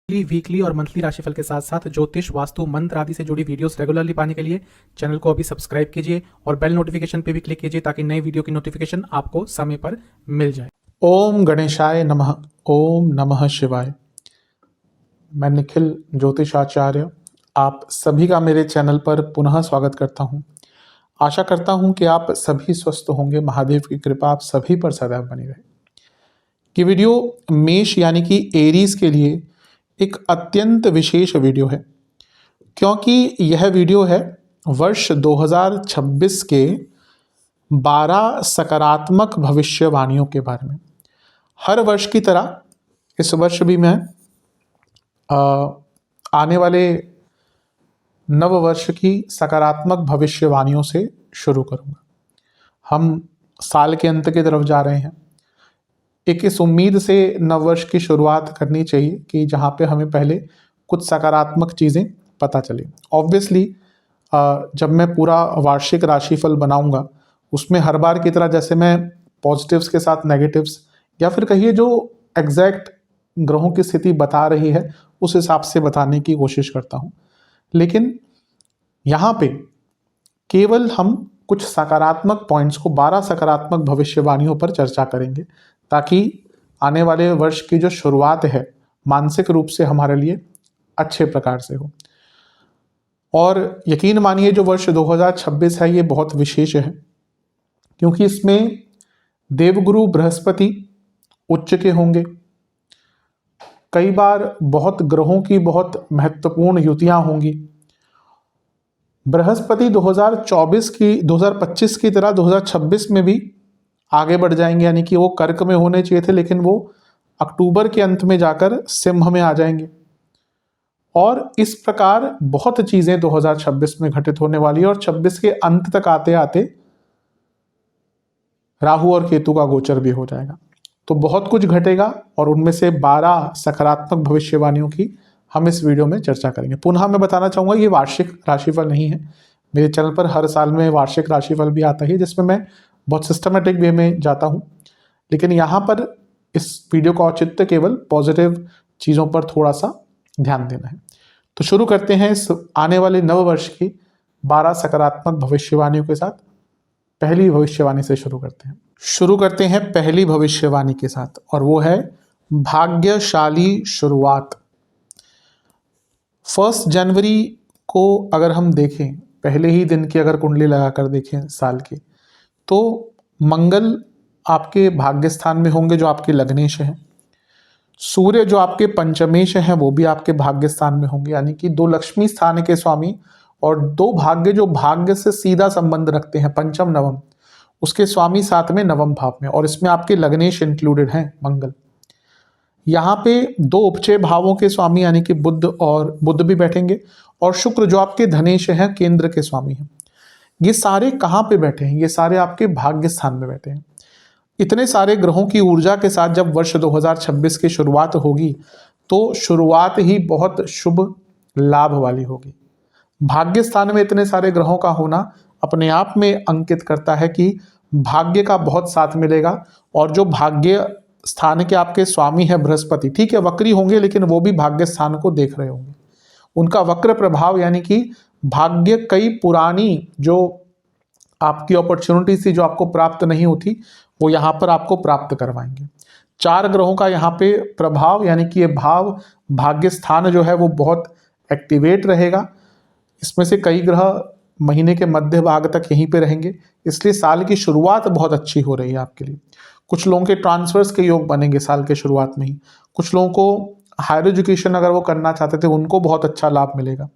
Weekly और monthly राशिफल के साथ साथ ज्योतिष, वास्तु, मंत्र आदि से जुड़ी वीडियोस रेगुलरली पाने के लिए चैनल को अभी सब्सक्राइब कीजिए और बेल नोटिफिकेशन पे भी क्लिक कीजिए ताकि नई वीडियो की नोटिफिकेशन आपको समय पर मिल जाए। ओम गणेशाय नमः। ओम नमः शिवाय। मैं निखिल ज्योतिषाचार्य आप सभी का मेरे चैनल पर पुनः स्वागत करता हूं। आशा करता हूं कि आप सभी स्वस्थ होंगे। महादेव की कृपा आप सभी पर सदैव बनी रहे। कि वीडियो मेष यानी कि एरीज के लिए एक अत्यंत विशेष वीडियो है, क्योंकि यह वीडियो है वर्ष 2026 के 12 सकारात्मक भविष्यवाणियों के बारे में। हर वर्ष की तरह इस वर्ष भी मैं आने वाले नव वर्ष की सकारात्मक भविष्यवाणियों से शुरू करूंगा। हम साल के अंत की तरफ जा रहे हैं। एक इस उम्मीद से नव वर्ष की शुरुआत करनी चाहिए कि जहाँ पे हमें पहले कुछ सकारात्मक चीज़ें पता चले। ऑब्वियसली जब मैं पूरा वार्षिक राशिफल बनाऊंगा उसमें हर बार की तरह जैसे मैं पॉजिटिव्स के साथ नेगेटिव्स या फिर कहिए जो एग्जैक्ट ग्रहों की स्थिति बता रही है उस हिसाब से बताने की कोशिश करता हूँ, लेकिन यहाँ पे केवल हम कुछ सकारात्मक पॉइंट्स को 12 सकारात्मक भविष्यवाणियों पर चर्चा करेंगे ताकि आने वाले वर्ष की जो शुरुआत है मानसिक रूप से हमारे लिए अच्छे प्रकार से हो। और यकीन मानिए जो वर्ष 2026 है ये बहुत विशेष है, क्योंकि इसमें देवगुरु बृहस्पति उच्च के होंगे। कई बार बहुत ग्रहों की बहुत महत्वपूर्ण युतियां होंगी। बृहस्पति 2025 की तरह 2026 में भी आगे बढ़ जाएंगे, यानी कि वो कर्क में होने चाहिए थे लेकिन वो अक्टूबर के अंत में जाकर सिंह में आ जाएंगे। और इस प्रकार बहुत चीजें 2026 में घटित होने वाली है और 26 के अंत तक आते आते राहु और केतु का गोचर भी हो जाएगा। तो बहुत कुछ घटेगा और उनमें से 12 सकारात्मक भविष्यवाणियों की हम इस वीडियो में चर्चा करेंगे। पुनः मैं बताना चाहूँगा ये वार्षिक राशिफल नहीं है। मेरे चैनल पर हर साल में वार्षिक राशिफल भी आता है जिसमें मैं बहुत सिस्टमेटिक वे में जाता हूँ, लेकिन यहाँ पर इस वीडियो का औचित्य केवल पॉजिटिव चीज़ों पर थोड़ा सा ध्यान देना है। तो शुरू करते हैं इस आने वाले नव वर्ष की 12 सकारात्मक भविष्यवाणियों के साथ। पहली भविष्यवाणी से शुरू करते हैं पहली भविष्यवाणी के साथ, और वो है भाग्यशाली शुरुआत। 1 जनवरी को अगर हम देखें, पहले ही दिन की अगर कुंडली लगाकर देखें साल की, तो मंगल आपके भाग्य स्थान में होंगे जो आपके लग्नेश हैं। सूर्य जो आपके पंचमेश हैं वो भी आपके भाग्य स्थान में होंगे, यानी कि 2 लक्ष्मी स्थान के स्वामी और 2 भाग्य जो भाग्य से सीधा संबंध रखते हैं, पंचम नवम, उसके स्वामी साथ में नवम भाव में, और इसमें आपके लग्नेश इंक्लूडेड हैं मंगल। यहाँ पे 2 उपचय भावों के स्वामी यानी कि बुध भी बैठेंगे, और शुक्र जो आपके धनेश हैं, केंद्र के स्वामी हैं। ये सारे कहाँ पे बैठे हैं? ये सारे आपके भाग्य स्थान में बैठे हैं। इतने सारे ग्रहों की ऊर्जा के साथ जब वर्ष 2026 की शुरुआत होगी तो शुरुआत ही बहुत शुभ लाभ वाली होगी। भाग्य स्थान में इतने सारे ग्रहों का होना अपने आप में अंकित करता है कि भाग्य का बहुत साथ मिलेगा। और जो भाग्य स्थान के आपके स्वामी है बृहस्पति, ठीक है वक्री होंगे लेकिन वो भी भाग्य स्थान को देख रहे होंगे। उनका वक्र प्रभाव यानी कि भाग्य कई पुरानी जो आपकी अपॉर्चुनिटी थी जो आपको प्राप्त नहीं होती वो यहाँ पर आपको प्राप्त करवाएंगे। 4 ग्रहों का यहाँ पे प्रभाव यानी कि ये भाव भाग्य स्थान जो है वो बहुत एक्टिवेट रहेगा। इसमें से कई ग्रह महीने के मध्य भाग तक यहीं पे रहेंगे, इसलिए साल की शुरुआत बहुत अच्छी हो रही है आपके लिए। कुछ लोगों के ट्रांसफर्स के योग बनेंगे साल के शुरुआत में ही। कुछ लोगों को हायर एजुकेशन अगर वो करना चाहते थे उनको बहुत अच्छा लाभ मिलेगा।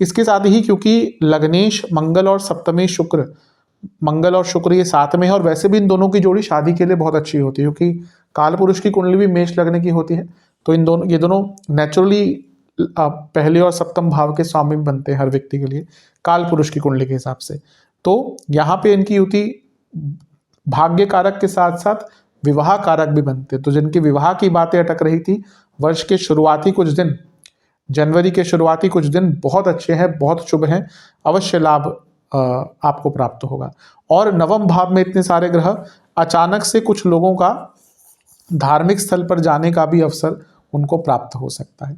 इसके साथ ही क्योंकि लग्नेश मंगल और सप्तमेश शुक्र, मंगल और शुक्र ये साथ में है, और वैसे भी इन दोनों की जोड़ी शादी के लिए बहुत अच्छी होती है क्योंकि काल पुरुष की कुंडली भी मेष लगने की होती है। तो ये दोनों नेचुरली पहले और सप्तम भाव के स्वामी बनते हैं हर व्यक्ति के लिए काल पुरुष की कुंडली के हिसाब से। तो यहाँ पे इनकी युति भाग्य कारक के साथ साथ विवाह कारक भी बनते हैं। तो जिनकी विवाह की बातें अटक रही थी, वर्ष के शुरुआती कुछ दिन, जनवरी के शुरुआती कुछ दिन बहुत अच्छे हैं, बहुत शुभ हैं, अवश्य लाभ आपको प्राप्त होगा। और नवम भाव में इतने सारे ग्रह, अचानक से कुछ लोगों का धार्मिक स्थल पर जाने का भी अवसर उनको प्राप्त हो सकता है।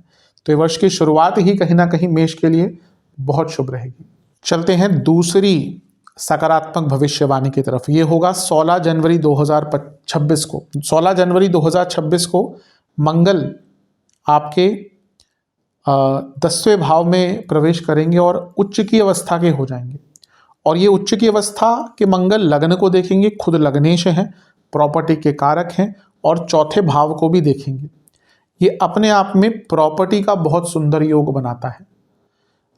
तो ये वर्ष की शुरुआत ही कहीं ना कहीं मेष के लिए बहुत शुभ रहेगी। चलते हैं दूसरी सकारात्मक भविष्यवाणी की तरफ। ये होगा 16 जनवरी 2026 को। 16 जनवरी 2026 को मंगल आपके 10वें भाव में प्रवेश करेंगे और उच्च की अवस्था के हो जाएंगे। और ये उच्च की अवस्था के मंगल लग्न को देखेंगे, खुद लग्नेश हैं, प्रॉपर्टी के कारक हैं और चौथे भाव को भी देखेंगे। ये अपने आप में प्रॉपर्टी का बहुत सुंदर योग बनाता है।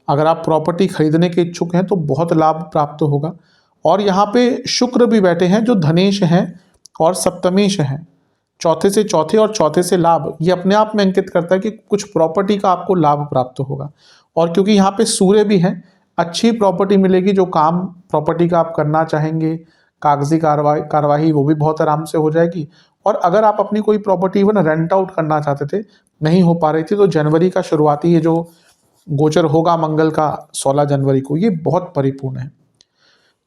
अगर आप प्रॉपर्टी खरीदने के इच्छुक हैं तो बहुत लाभ प्राप्त होगा। और यहाँ पे शुक्र भी बैठे हैं जो धनेश हैं और सप्तमेश हैं, चौथे से चौथे और चौथे से लाभ। ये अपने आप में अंकित करता है कि कुछ प्रॉपर्टी का आपको लाभ प्राप्त होगा। और क्योंकि यहाँ पे सूर्य भी हैं, अच्छी प्रॉपर्टी मिलेगी। जो काम प्रॉपर्टी का आप करना चाहेंगे, कागजी कार्यवाही वो भी बहुत आराम से हो जाएगी। और अगर आप अपनी कोई प्रॉपर्टी इवन रेंट आउट करना चाहते थे, नहीं हो पा रही थी, तो जनवरी का शुरुआती ये जो गोचर होगा मंगल का 16 जनवरी को, ये बहुत परिपूर्ण है।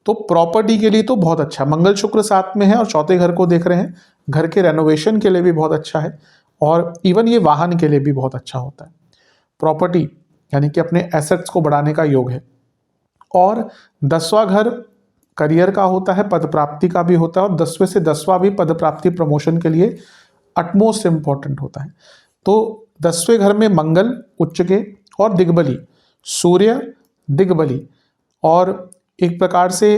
तो प्रॉपर्टी के लिए तो बहुत अच्छा। मंगल शुक्र साथ में है और चौथे घर को देख रहे हैं, घर के रेनोवेशन के लिए भी बहुत अच्छा है। और इवन ये वाहन के लिए भी बहुत अच्छा होता है। प्रॉपर्टी यानी कि अपने एसेट्स को बढ़ाने का योग है। और 10वां घर करियर का होता है, पद प्राप्ति का भी होता है। और 10वें से 10वां भी पद प्राप्ति प्रमोशन के लिए अटमोस्ट इंपॉर्टेंट होता है। तो 10वें घर में मंगल उच्च के और दिग्बली, सूर्य दिग्बली, और एक प्रकार से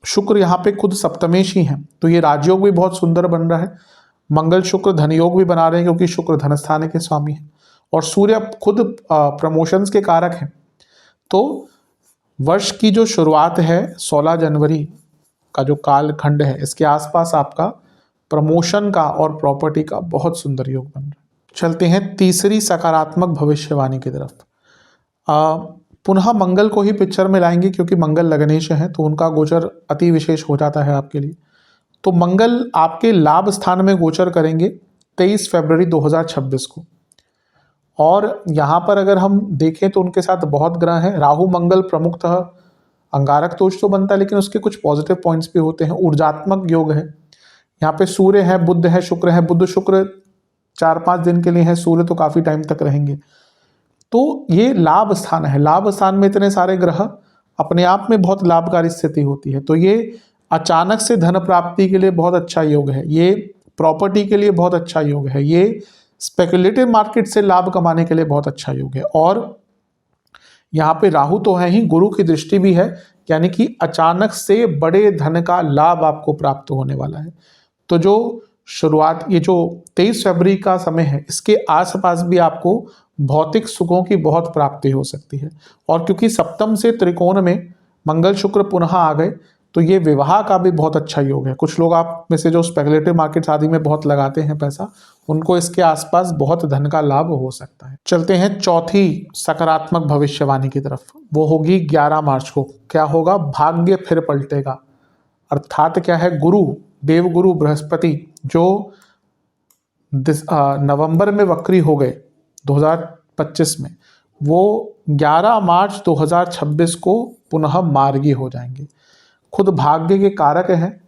शुक्र यहाँ पे खुद सप्तमेश ही हैं। तो ये राजयोग भी बहुत सुंदर बन रहा है। मंगल शुक्र धन योग भी बना रहे हैं क्योंकि शुक्र धन स्थान के स्वामी हैं और सूर्य खुद प्रमोशंस के कारक हैं। तो वर्ष की जो शुरुआत है 16 जनवरी का जो काल खंड है, इसके आसपास आपका प्रमोशन का और प्रॉपर्टी का बहुत सुंदर योग बन रहा है। चलते हैं तीसरी सकारात्मक भविष्यवाणी की तरफ। पुनः मंगल को ही पिक्चर में लाएंगे क्योंकि मंगल लग्नेश हैं, तो उनका गोचर अति विशेष हो जाता है आपके लिए। तो मंगल आपके लाभ स्थान में गोचर करेंगे 23 फरवरी 2026 को। और यहाँ पर अगर हम देखें तो उनके साथ बहुत ग्रह हैं। राहु मंगल प्रमुखतः अंगारक दोष तो बनता है, लेकिन उसके कुछ पॉजिटिव पॉइंट्स भी होते हैं। ऊर्जात्मक योग है। यहाँ पे सूर्य है, बुध है, शुक्र है। बुध शुक्र 4-5 दिन के लिए है, सूर्य तो काफी टाइम तक रहेंगे। तो ये लाभ स्थान है। लाभ स्थान में इतने सारे ग्रह अपने आप में बहुत लाभकारी स्थिति होती है। तो ये अचानक से धन प्राप्ति के लिए बहुत अच्छा योग है। ये प्रॉपर्टी के लिए बहुत अच्छा योग है। ये स्पेकुलेटिव मार्केट से लाभ कमाने के लिए बहुत अच्छा योग है। और यहाँ पे राहु तो है ही, गुरु की दृष्टि भी है, यानी कि अचानक से बड़े धन का लाभ आपको प्राप्त होने वाला है। तो जो शुरुआत, ये जो 23 फरवरी का समय है, इसके आसपास भी आपको भौतिक सुखों की बहुत प्राप्ति हो सकती है। और क्योंकि सप्तम से त्रिकोण में मंगल शुक्र पुनः आ गए, तो ये विवाह का भी बहुत अच्छा योग है। कुछ लोग आप में से जो स्पेकुलेटिव मार्केट आदि में बहुत लगाते हैं पैसा, उनको इसके आसपास बहुत धन का लाभ हो सकता है। चलते हैं चौथी सकारात्मक भविष्यवाणी की तरफ। वो होगी 11 मार्च को। क्या होगा? भाग्य फिर पलटेगा। अर्थात क्या है? गुरु, देवगुरु बृहस्पति जो नवंबर में वक्री हो गए 2025 में, वो 11 मार्च 2026 को पुनः मार्गी हो जाएंगे। खुद भाग्य के कारक हैं,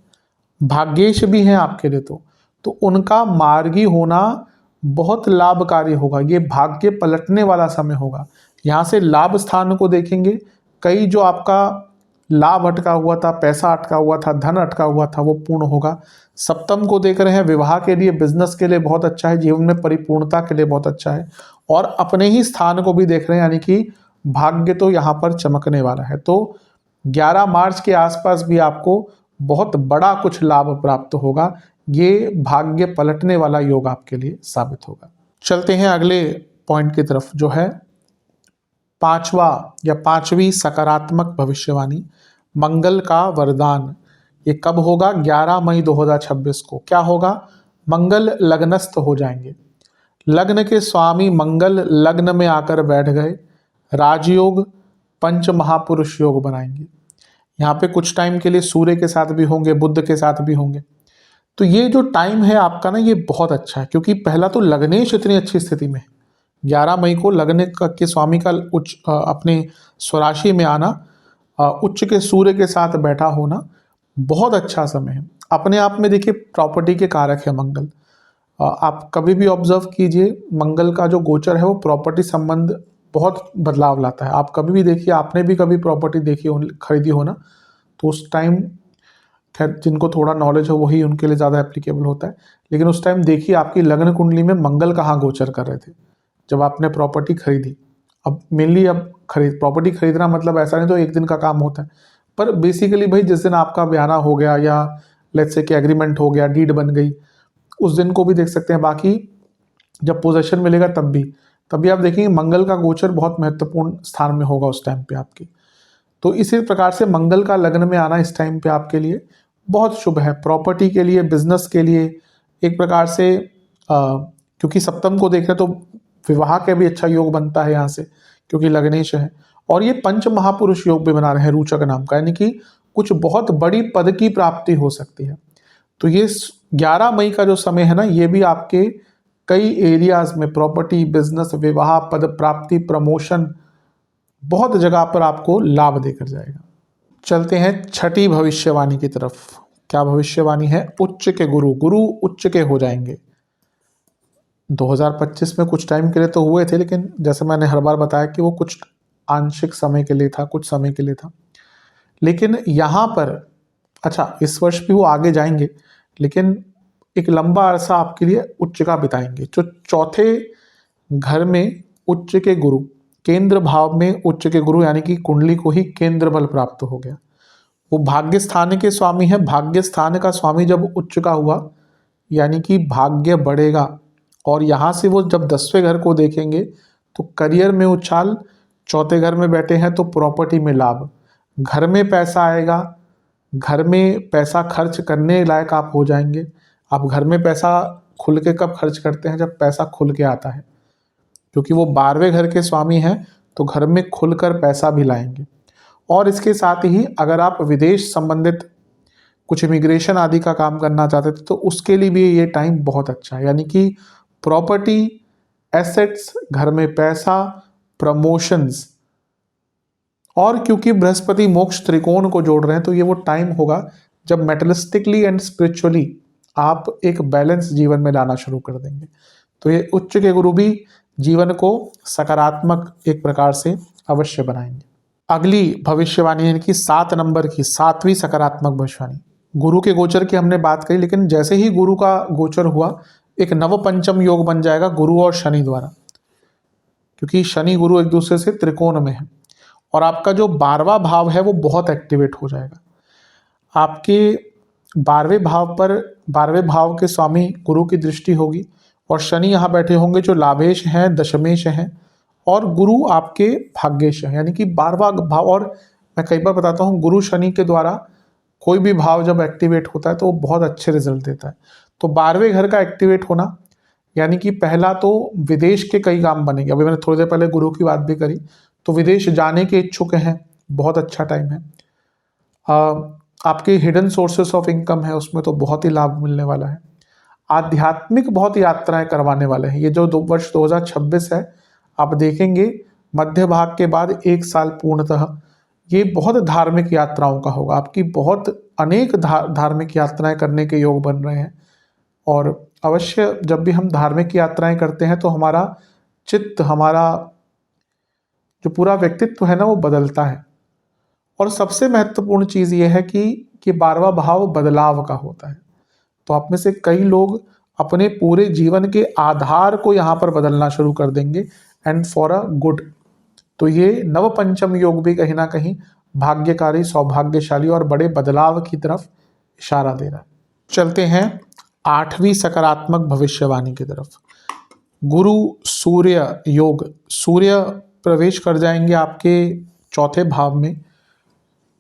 भाग्येश भी हैं आपके लिए। तो उनका मार्गी होना बहुत लाभकारी होगा। ये भाग्य पलटने वाला समय होगा। यहाँ से लाभ स्थान को देखेंगे, कई जो आपका लाभ अटका हुआ था, पैसा अटका हुआ था, धन अटका हुआ था, वो पूर्ण होगा। सप्तम को देख रहे हैं, विवाह के लिए, बिजनेस के लिए बहुत अच्छा है, जीवन में परिपूर्णता के लिए बहुत अच्छा है। और अपने ही स्थान को भी देख रहे हैं, यानी कि भाग्य तो यहाँ पर चमकने वाला है। तो 11 मार्च के आसपास भी आपको बहुत बड़ा कुछ लाभ प्राप्त होगा। ये भाग्य पलटने वाला योग आपके लिए साबित होगा। चलते हैं अगले पॉइंट की तरफ, जो है पांचवी सकारात्मक भविष्यवाणी, मंगल का वरदान। ये कब होगा? 11 मई 2026 को। क्या होगा? मंगल लग्नस्थ हो जाएंगे। लग्न के स्वामी मंगल लग्न में आकर बैठ गए। राजयोग, पंच महापुरुष योग बनाएंगे। यहाँ पे कुछ टाइम के लिए सूर्य के साथ भी होंगे, बुध के साथ भी होंगे। तो ये जो टाइम है आपका ना, ये बहुत अच्छा है। क्योंकि पहला तो लग्नेश इतनी अच्छी स्थिति में, 11 मई को लग्न के स्वामी का उच्च अपने स्वराशि में आना, उच्च के सूर्य के साथ बैठा होना, बहुत अच्छा समय है। अपने आप में देखिए प्रॉपर्टी के कारक है मंगल, आप कभी भी ऑब्जर्व कीजिए, मंगल का जो गोचर है वो प्रॉपर्टी संबंध बहुत बदलाव लाता है। आप कभी भी देखिए, आपने भी कभी प्रॉपर्टी देखी हो, खरीदी हो ना, तो उस टाइम, खैर जिनको थोड़ा नॉलेज हो वही उनके लिए ज़्यादा एप्लीकेबल होता है, लेकिन उस टाइम देखिए आपकी लग्न कुंडली में मंगल कहाँ गोचर कर रहे थे जब आपने प्रॉपर्टी खरीदी। अब मेनली अब प्रॉपर्टी खरीदना मतलब ऐसा नहीं तो एक दिन का काम होता है, पर बेसिकली भाई जिस दिन आपका ब्याना हो गया या लेट्स से कि एग्रीमेंट हो गया, डीड बन गई, उस दिन को भी देख सकते हैं। बाकी जब पोजेशन मिलेगा तब भी आप देखेंगे मंगल का गोचर बहुत महत्वपूर्ण स्थान में होगा उस टाइम पे आपकी। तो इसी प्रकार से मंगल का लग्न में आना इस टाइम पे आपके लिए बहुत शुभ है, प्रॉपर्टी के लिए, बिजनेस के लिए, एक प्रकार से क्योंकि सप्तम को देख रहे तो विवाह का भी अच्छा योग बनता है यहाँ से, क्योंकि लग्नेश है। और ये पंच महापुरुष योग भी बना रहे हैं रोचक नाम का, यानी कि कुछ बहुत बड़ी पद की प्राप्ति हो सकती है। तो ये 11 मई का जो समय है ना, ये भी आपके कई एरियाज में प्रॉपर्टी, बिजनेस, विवाह, पद प्राप्ति, प्रमोशन, बहुत जगह पर आपको लाभ देकर जाएगा। चलते हैं छठी भविष्यवाणी की तरफ। क्या भविष्यवाणी है? उच्च के गुरु, गुरु उच्च के हो जाएंगे। 2025 में कुछ टाइम के लिए तो हुए थे, लेकिन जैसे मैंने हर बार बताया कि वो कुछ आंशिक समय के लिए था, कुछ समय के लिए था। लेकिन यहाँ पर अच्छा, इस वर्ष भी वो आगे जाएंगे, लेकिन एक लंबा अरसा आपके लिए उच्च का बिताएंगे। जो चौथे घर में उच्च के गुरु, केंद्र भाव में उच्च के गुरु, यानी कि कुंडली को ही केंद्र बल प्राप्त हो गया। वो भाग्य स्थान के स्वामी है। भाग्य स्थान का स्वामी जब उच्च का हुआ, यानी कि भाग्य बढ़ेगा। और यहाँ से वो जब 10वें घर को देखेंगे तो करियर में उछाल, चौथे घर में बैठे हैं तो प्रॉपर्टी में लाभ, घर में पैसा आएगा, घर में पैसा खर्च करने लायक आप हो जाएंगे। आप घर में पैसा खुल के कब खर्च करते हैं? जब पैसा खुल के आता है, क्योंकि वो 12वें घर के स्वामी हैं, तो घर में खुलकर पैसा भी लाएंगे। और इसके साथ ही अगर आप विदेश संबंधित कुछ इमिग्रेशन आदि का काम करना चाहते थे तो उसके लिए भी ये टाइम बहुत अच्छा है, यानी कि प्रॉपर्टी, एसेट्स, घर में पैसा, प्रमोशंस। और क्योंकि बृहस्पति मोक्ष त्रिकोण को जोड़ रहे हैं, तो ये वो टाइम होगा जब मेटलिस्टिकली एंड स्पिरिचुअली आप एक बैलेंस जीवन में लाना शुरू कर देंगे। तो ये उच्च के गुरु भी जीवन को सकारात्मक एक प्रकार से अवश्य बनाएंगे। अगली भविष्यवाणी है कि 7 नंबर की 7वीं सकारात्मक भविष्यवाणी। गुरु के गोचर की हमने बात करी, लेकिन जैसे ही गुरु का गोचर हुआ, एक नव पंचम योग बन जाएगा गुरु और शनि द्वारा, क्योंकि शनि गुरु एक दूसरे से त्रिकोण में है। और आपका जो 12वां भाव है वो बहुत एक्टिवेट हो जाएगा। आपके 12वें भाव पर 12वें भाव के स्वामी गुरु की दृष्टि होगी, और शनि यहाँ बैठे होंगे जो लाभेश हैं, दशमेश हैं, और गुरु आपके भाग्येश हैं, यानी कि 12वां भाव। और मैं कई बार बताता हूँ, गुरु शनि के द्वारा कोई भी भाव जब एक्टिवेट होता है तो वो बहुत अच्छे रिजल्ट देता है। तो 12वें घर का एक्टिवेट होना, यानी कि पहला तो विदेश के कई काम बनेंगे। अभी मैंने थोड़ी देर पहले गुरु की बात भी करी, तो विदेश जाने के इच्छुक हैं, बहुत अच्छा टाइम है। आपके हिडन सोर्सेस ऑफ इनकम है, उसमें तो बहुत ही लाभ मिलने वाला है। आध्यात्मिक बहुत यात्राएं करवाने वाले हैं। ये जो वर्ष 2026 है, आप देखेंगे मध्य भाग के बाद 1 साल पूर्णतः ये बहुत धार्मिक यात्राओं का होगा। आपकी बहुत अनेक धार्मिक यात्राएं करने के योग बन रहे हैं। और अवश्य जब भी हम धार्मिक यात्राएं करते हैं तो हमारा चित्त, हमारा जो पूरा व्यक्तित्व है ना, वो बदलता है। और सबसे महत्वपूर्ण चीज़ ये है कि 12वां भाव बदलाव का होता है। तो आप में से कई लोग अपने पूरे जीवन के आधार को यहाँ पर बदलना शुरू कर देंगे, एंड फॉर अ गुड। तो ये नव पंचम योग भी कहीं ना कहीं भाग्यकारी, सौभाग्यशाली और बड़े बदलाव की तरफ इशारा दे रहा है। चलते हैं 8वीं सकारात्मक भविष्यवाणी की तरफ। गुरु सूर्य योग। सूर्य प्रवेश कर जाएंगे आपके चौथे भाव में,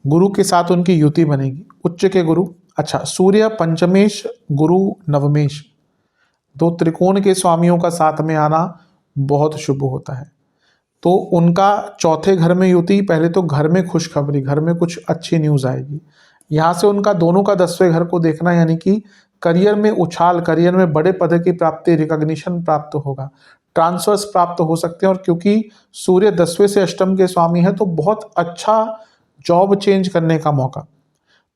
गुरु के साथ उनकी युति बनेगी, उच्च के गुरु। अच्छा, सूर्य पंचमेश, गुरु नवमेश, 2 त्रिकोण के स्वामियों का साथ में आना बहुत शुभ होता है। तो उनका चौथे घर में युति, पहले तो घर में खुशखबरी, घर में कुछ अच्छी न्यूज़ आएगी। यहाँ से उनका दोनों का 10वें घर को देखना, यानी कि करियर में उछाल, करियर में बड़े पद की प्राप्ति, रिकॉग्निशन प्राप्त होगा, ट्रांसफर्स प्राप्त हो सकते हैं। और क्योंकि सूर्य 10वें से अष्टम के स्वामी है, तो बहुत अच्छा जॉब चेंज करने का मौका।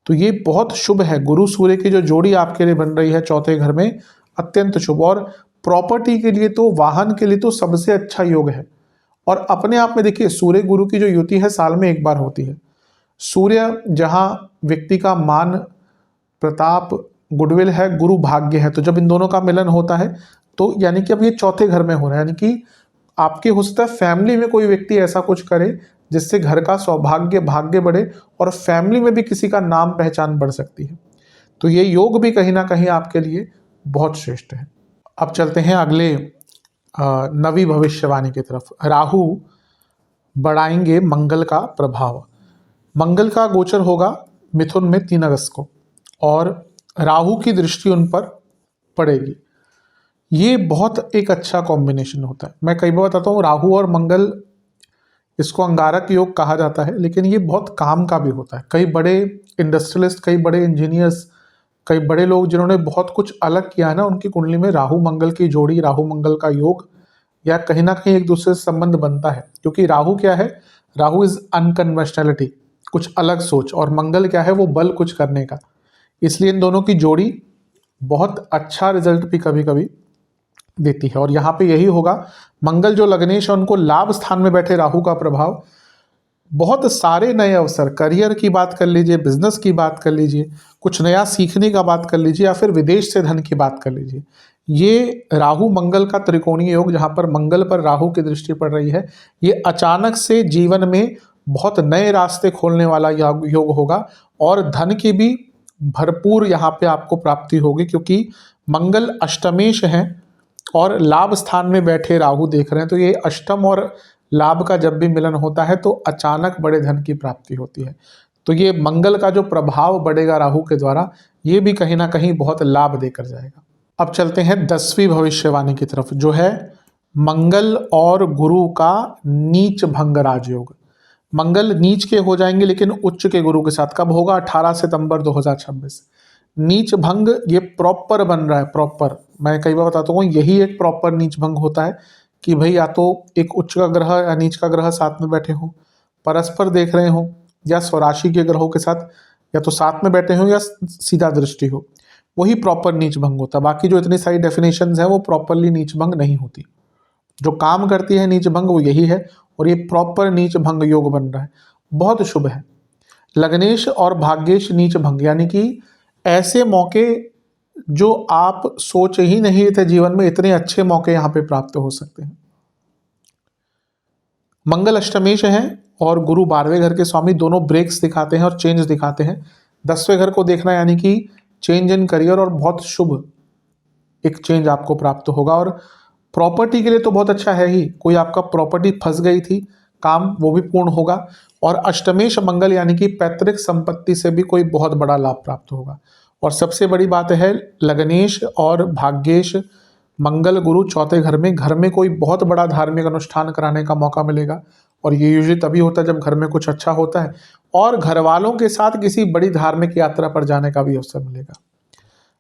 तो ये बहुत शुभ है। गुरु सूर्य की जो जोड़ी आपके लिए बन रही है चौथे घर में, अत्यंत शुभ। और प्रॉपर्टी के लिए तो, वाहन के लिए तो सबसे अच्छा योग है। और अपने आप में देखिए, सूर्य गुरु की जो युति है साल में एक बार होती है। सूर्य जहां व्यक्ति का मान, प्रताप, गुडविल है, गुरु भाग्य है, तो जब इन दोनों का मिलन होता है तो यानी कि अब ये चौथे घर में हो रहा है, यानी कि आपके हो सकता है फैमिली में कोई व्यक्ति ऐसा कुछ करे जिससे घर का सौभाग्य, भाग्य बढ़े और फैमिली में भी किसी का नाम पहचान बढ़ सकती है। तो ये योग भी कहीं ना कहीं आपके लिए बहुत श्रेष्ठ है। अब चलते हैं अगले नवी भविष्यवाणी की तरफ। राहु बढ़ाएंगे मंगल का प्रभाव। मंगल का गोचर होगा मिथुन में 3 अगस्त को और राहु की दृष्टि उन पर पड़ेगी। ये बहुत एक अच्छा कॉम्बिनेशन होता है। मैं कई बार बताता हूँ, राहु और मंगल, इसको अंगारक योग कहा जाता है, लेकिन ये बहुत काम का भी होता है। कई बड़े इंडस्ट्रियलिस्ट, कई बड़े इंजीनियर्स, कई बड़े लोग जिन्होंने बहुत कुछ अलग किया है ना, उनकी कुंडली में राहु मंगल की जोड़ी, राहु मंगल का योग या कहीं ना कहीं एक दूसरे से संबंध बनता है। क्योंकि राहु क्या है, राहु इज अनकन्वेंशनलिटी, कुछ अलग सोच, और मंगल क्या है, वो बल कुछ करने का। इसलिए इन दोनों की जोड़ी बहुत अच्छा रिजल्ट भी कभी कभी देती है। और यहाँ पे यही होगा, मंगल जो लग्नेश है उनको लाभ स्थान में बैठे राहु का प्रभाव, बहुत सारे नए अवसर, करियर की बात कर लीजिए, बिजनेस की बात कर लीजिए, कुछ नया सीखने का बात कर लीजिए, या फिर विदेश से धन की बात कर लीजिए, ये राहु मंगल का त्रिकोणीय योग, जहाँ पर मंगल पर राहु की दृष्टि पड़ रही है, ये अचानक से जीवन में बहुत नए रास्ते खोलने वाला योग होगा। और धन की भी भरपूर यहाँ पे आपको प्राप्ति होगी, क्योंकि मंगल अष्टमेश हैं और लाभ स्थान में बैठे राहु देख रहे हैं। तो ये अष्टम और लाभ का जब भी मिलन होता है तो अचानक बड़े धन की प्राप्ति होती है। तो ये मंगल का जो प्रभाव बढ़ेगा राहु के द्वारा, ये भी कहीं ना कहीं बहुत लाभ देकर जाएगा। अब चलते हैं 10वीं भविष्यवाणी की तरफ, जो है मंगल और गुरु का नीच भंग राजयोग। मंगल नीच के हो जाएंगे लेकिन उच्च के गुरु के साथ। कब होगा? 18 सितंबर 2026। नीच भंग ये प्रॉपर बन रहा है, प्रॉपर। मैं कई बार बताता हूँ, यही एक प्रॉपर नीच भंग होता है कि भाई या तो एक उच्च का ग्रह या नीच का ग्रह साथ में बैठे हों, परस्पर देख रहे हों, या स्वराशि के ग्रहों के साथ या तो साथ में बैठे हों या सीधा दृष्टि हो, वही प्रॉपर नीच भंग होता है। बाकी जो इतनी सारी डेफिनेशंस हैं वो प्रॉपरली नीच भंग नहीं होती। जो काम करती है नीच भंग वो यही है, और ये प्रॉपर नीच भंग योग बन रहा है, बहुत शुभ है। लग्नेश और भाग्येश नीच भंग, यानी कि ऐसे मौके जो आप सोच ही नहीं थे जीवन में, इतने अच्छे मौके यहाँ पे प्राप्त हो सकते हैं। मंगल अष्टमेश हैं और गुरु 12वें घर के स्वामी, दोनों ब्रेक्स दिखाते हैं और चेंज दिखाते हैं। 10वें घर को देखना यानी कि चेंज इन करियर, और बहुत शुभ एक चेंज आपको प्राप्त होगा। और प्रॉपर्टी के लिए तो बहुत अच्छा है ही, कोई आपका प्रॉपर्टी फंस गई थी, काम वो भी पूर्ण होगा। और अष्टमेश मंगल यानी कि पैतृक संपत्ति से भी कोई बहुत बड़ा लाभ प्राप्त होगा। और सबसे बड़ी बात है, लग्नेश और भाग्येश मंगल गुरु चौथे घर में कोई बहुत बड़ा धार्मिक अनुष्ठान कराने का मौका मिलेगा। और ये यूजुअली तभी होता है जब घर में कुछ अच्छा होता है, और घर वालों के साथ किसी बड़ी धार्मिक यात्रा पर जाने का भी अवसर मिलेगा।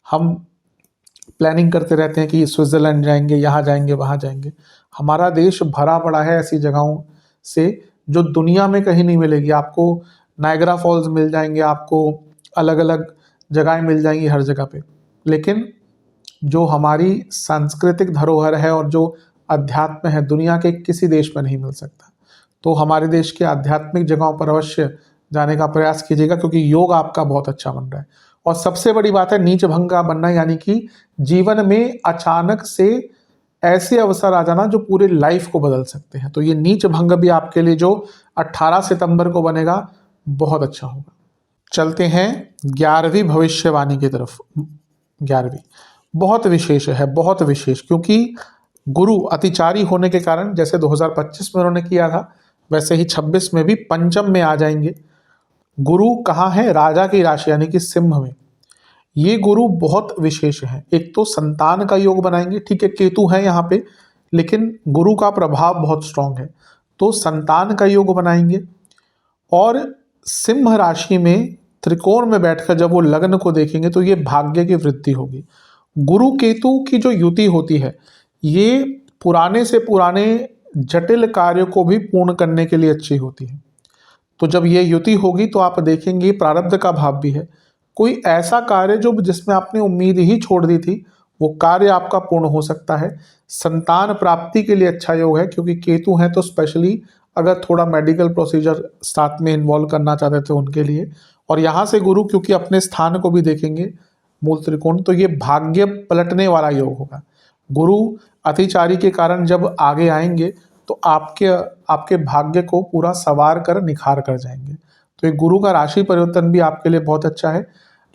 हम प्लानिंग करते रहते हैं कि स्विट्जरलैंड जाएंगे, यहाँ जाएंगे, वहाँ जाएंगे। हमारा देश भरा पड़ा है ऐसी जगहों से जो दुनिया में कहीं नहीं मिलेगी। आपको नायग्रा फॉल्स मिल जाएंगे, आपको अलग अलग जगहें मिल जाएंगी हर जगह पे, लेकिन जो हमारी सांस्कृतिक धरोहर है और जो अध्यात्म है, दुनिया के किसी देश में नहीं मिल सकता। तो हमारे देश के आध्यात्मिक जगहों पर अवश्य जाने का प्रयास कीजिएगा, क्योंकि योग आपका बहुत अच्छा बन रहा है। और सबसे बड़ी बात है नीच भंग का बनना, यानी कि जीवन में अचानक से ऐसे अवसर आ जाना जो पूरे लाइफ को बदल सकते हैं। तो ये नीच भंग भी आपके लिए जो 18 सितंबर को बनेगा, बहुत अच्छा होगा। चलते हैं 11वीं भविष्यवाणी की तरफ। 11वीं बहुत विशेष है, बहुत विशेष, क्योंकि गुरु अतिचारी होने के कारण जैसे 2025 में उन्होंने किया था, वैसे ही 26 में भी पंचम में आ जाएंगे। गुरु कहाँ है? राजा की राशि यानी कि सिंह में। ये गुरु बहुत विशेष है। एक तो संतान का योग बनाएंगे, ठीक है, केतु है यहाँ पे, लेकिन गुरु का प्रभाव बहुत स्ट्रांग है, तो संतान का योग बनाएंगे। और सिंह राशि में त्रिकोण में बैठकर जब वो लग्न को देखेंगे तो ये भाग्य की वृद्धि होगी। गुरु केतु की जो युति होती है, ये पुराने से पुराने जटिल कार्यों को भी पूर्ण करने के लिए अच्छी होती है। तो जब ये युति होगी तो आप देखेंगे प्रारब्ध का भाव भी है। कोई ऐसा कार्य जो जिसमें आपने उम्मीद ही छोड़ दी थी, वो कार्य आपका पूर्ण हो सकता है। संतान प्राप्ति के लिए अच्छा योग है, क्योंकि केतु है तो स्पेशली अगर थोड़ा मेडिकल प्रोसीजर साथ में इन्वॉल्व करना चाहते थे उनके लिए। और यहाँ से गुरु क्योंकि अपने स्थान को भी देखेंगे मूल त्रिकोण, तो ये भाग्य पलटने वाला योग होगा। गुरु अतिचारी के कारण जब आगे आएंगे तो आपके भाग्य को पूरा सवार कर निखार कर जाएंगे। तो एक गुरु का राशि परिवर्तन भी आपके लिए बहुत अच्छा है।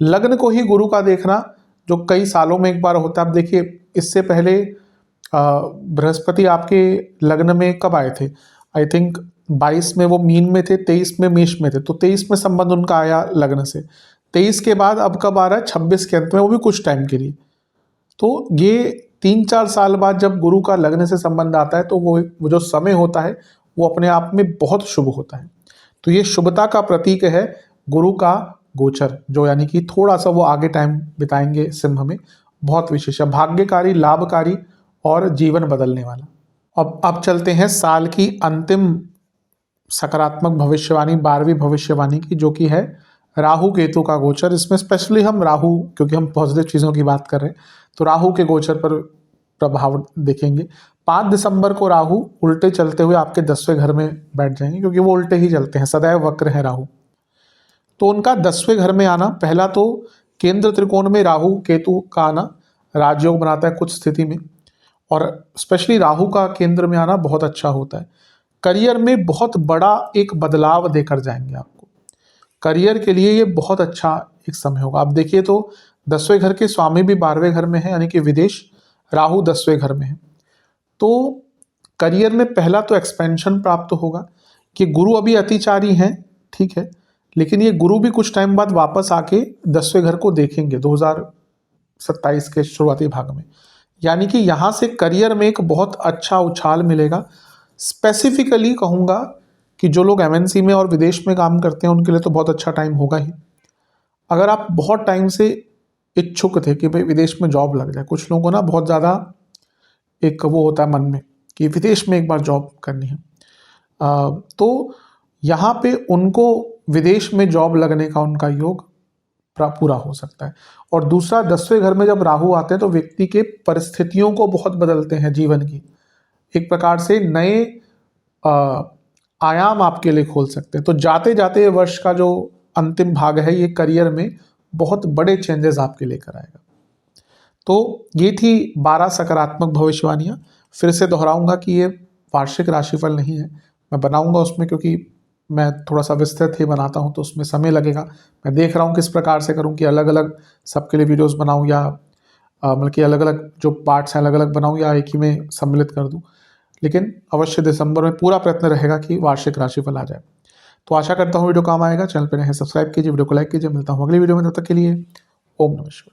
लग्न को ही गुरु का देखना जो कई सालों में एक बार होता है। आप देखिए, इससे पहले बृहस्पति आपके लग्न में कब आए थे? आई थिंक 22 में वो मीन में थे, 23 में मेष में थे, तो 23 में संबंध उनका आया लग्न से। 23 के बाद अब कब आ रहा है? 26 के अंत में, वो भी कुछ टाइम के लिए। तो ये 3-4 साल बाद जब गुरु का लग्न से संबंध आता है तो वो जो समय होता है वो अपने आप में बहुत शुभ होता है। तो ये शुभता का प्रतीक है गुरु का गोचर, जो यानी कि थोड़ा सा वो आगे टाइम बिताएंगे सिंह में, बहुत विशेष है, भाग्यकारी, लाभकारी और जीवन बदलने वाला। अब चलते हैं साल की अंतिम सकारात्मक भविष्यवाणी, 12वीं भविष्यवाणी की, जो कि है राहु केतु का गोचर। इसमें स्पेशली हम राहु, क्योंकि हम पॉजिटिव चीज़ों की बात कर रहे हैं, तो राहु के गोचर पर प्रभाव देखेंगे। 5 दिसंबर को राहु उल्टे चलते हुए आपके 10वें घर में बैठ जाएंगे, क्योंकि वो उल्टे ही चलते हैं, सदैव वक्र है राहु। तो उनका 10वें घर में आना, पहला तो केंद्र त्रिकोण में राहु केतु का आना राजयोग बनाता है कुछ स्थिति में, और स्पेशली राहु का केंद्र में आना बहुत अच्छा होता है। करियर में बहुत बड़ा एक बदलाव देकर जाएंगे आपको। करियर के लिए ये बहुत अच्छा एक समय होगा। आप देखिए तो 10वें घर के स्वामी भी 12वें घर में है, यानी कि विदेश, राहु 10वें घर में है। तो करियर में पहला तो एक्सपेंशन प्राप्त होगा कि गुरु अभी अतिचारी हैं, ठीक है, लेकिन ये गुरु भी कुछ टाइम बाद वापस आके 10वें घर को देखेंगे 2027 के शुरुआती भाग में, यानी कि यहाँ से करियर में एक बहुत अच्छा उछाल मिलेगा। स्पेसिफिकली कहूँगा कि जो लोग एमएनसी में और विदेश में काम करते हैं उनके लिए तो बहुत अच्छा टाइम होगा ही। अगर आप बहुत टाइम से इच्छुक थे कि भाई विदेश में जॉब लग जाए, कुछ लोगों को ना बहुत ज़्यादा एक वो होता है मन में कि विदेश में एक बार जॉब करनी है, तो यहाँ पे उनको विदेश में जॉब लगने का उनका योग पूरा हो सकता है। और दूसरा, 10वें घर में जब राहु आते हैं तो व्यक्ति के परिस्थितियों को बहुत बदलते हैं जीवन की, एक प्रकार से नए आयाम आपके लिए खोल सकते हैं। तो जाते जाते वर्ष का जो अंतिम भाग है ये करियर में बहुत बड़े चेंजेस आपके लेकर आएगा। तो ये थी 12 सकारात्मक भविष्यवाणियाँ। फिर से दोहराऊंगा कि ये वार्षिक राशिफल नहीं है, मैं बनाऊंगा उसमें, क्योंकि मैं थोड़ा सा विस्तृत ही बनाता हूँ तो उसमें समय लगेगा। मैं देख रहा हूँ किस प्रकार से करूँ, कि अलग अलग सबके लिए वीडियोस बनाऊँ, या मतलब कि अलग अलग जो पार्ट्स हैं अलग अलग बनाऊँ, या एक ही में सम्मिलित कर दूँ। लेकिन अवश्य दिसंबर में पूरा प्रयत्न रहेगा कि वार्षिक राशिफल आ जाए। तो आशा करता हूँ वीडियो काम आएगा। चैनल पर नए हैं सब्सक्राइब कीजिए, वीडियो को लाइक कीजिए। मिलता हूँ अगली वीडियो में, तब तक के लिए ओम नमः शिवाय।